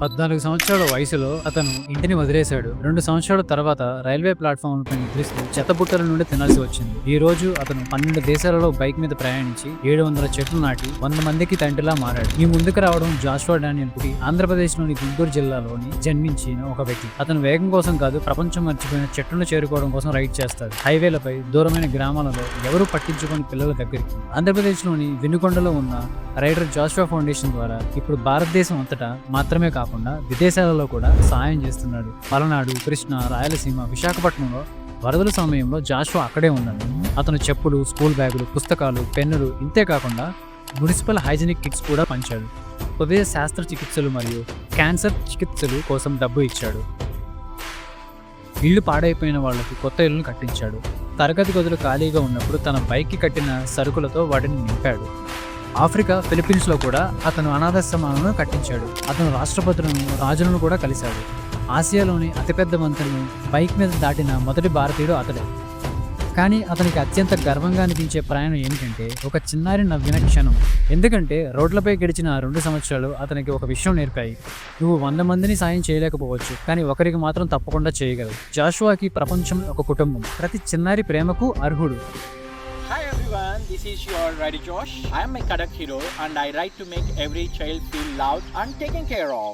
14 సంవత్సరాల వయసులో అతను ఇంటిని వదిలేశాడు. 2 సంవత్సరాల తర్వాత రైల్వే ప్లాట్ఫామ్ పై నిద్రిస్తూ చెత్తబుట్టల నుండి తినాల్సి వచ్చింది. ఈ రోజు అతను 12 దేశాలలో బైక్ మీద ప్రయాణించి 700 చెట్లు నాటి 100 మందికి తండ్రిలా మారాడు. ఈ ముందుకు రావడం జాషువా డానియల్ పుట్టి ఆంధ్రప్రదేశ్లోని గుంటూరు జిల్లాలోని జన్మించిన ఒక వ్యక్తి. అతను వేగం కోసం కాదు, ప్రపంచం మర్చిపోయిన చెట్లను చేరుకోవడం కోసం రైడ్ చేస్తాడు. హైవేలపై దూరమైన గ్రామాలలో ఎవరు పట్టించుకొని పిల్లల దగ్గరికి. ఆంధ్రప్రదేశ్లోని వినుకొండలో ఉన్న రైడర్ జాషువా ఫౌండేషన్ ద్వారా ఇప్పుడు భారతదేశం అంతటా మాత్రమే కాకుండా విదేశాలలో కూడా సహాయం చేస్తున్నాడు. పలనాడు, కృష్ణ, రాయలసీమ, విశాఖపట్నంలో వరదల సమయంలో జాషువా అక్కడే ఉన్నాడు. అతను చెప్పులు, స్కూల్ బ్యాగులు, పుస్తకాలు, పెన్నులు, ఇంతే కాకుండా మున్సిపల్ హైజీనిక్ కిట్స్ కూడా పంచాడు. హృదయ శాస్త్ర చికిత్సలు మరియు క్యాన్సర్ చికిత్సలు కోసం డబ్బు ఇచ్చాడు. ఇల్లు పాడైపోయిన వాళ్లకు కొత్త ఇళ్లను కట్టించాడు. తరగతి గదులు ఖాళీగా ఉన్నప్పుడు తన బైక్కి కట్టిన సరుకులతో వాటిని నింపాడు. ఆఫ్రికా, ఫిలిప్పీన్స్లో కూడా అతను అనాథాశ్రమాలను కట్టించాడు. అతను రాష్ట్రపతులను, రాజులను కూడా కలిశాడు. ఆసియాలోని అతిపెద్ద వంతెనను బైక్ మీద దాటిన మొదటి భారతీయుడు అతడే. కానీ అతనికి అత్యంత గర్వంగా అనిపించే ప్రయాణం ఏమిటంటే ఒక చిన్నారి నవ్విన క్షణం. ఎందుకంటే రోడ్లపై గడిచిన 2 సంవత్సరాలు అతనికి ఒక విషయం నేర్పాయి. నువ్వు 100 మందిని సాయం చేయలేకపోవచ్చు, కానీ ఒకరికి మాత్రం తప్పకుండా చేయగలవు. జాషువాకి ప్రపంచం ఒక కుటుంబం. ప్రతి చిన్నారి ప్రేమకు అర్హుడు. Hi everyone, this is your rider Josh. I am a Kadak hero and I ride to make every child feel loved and taken care of.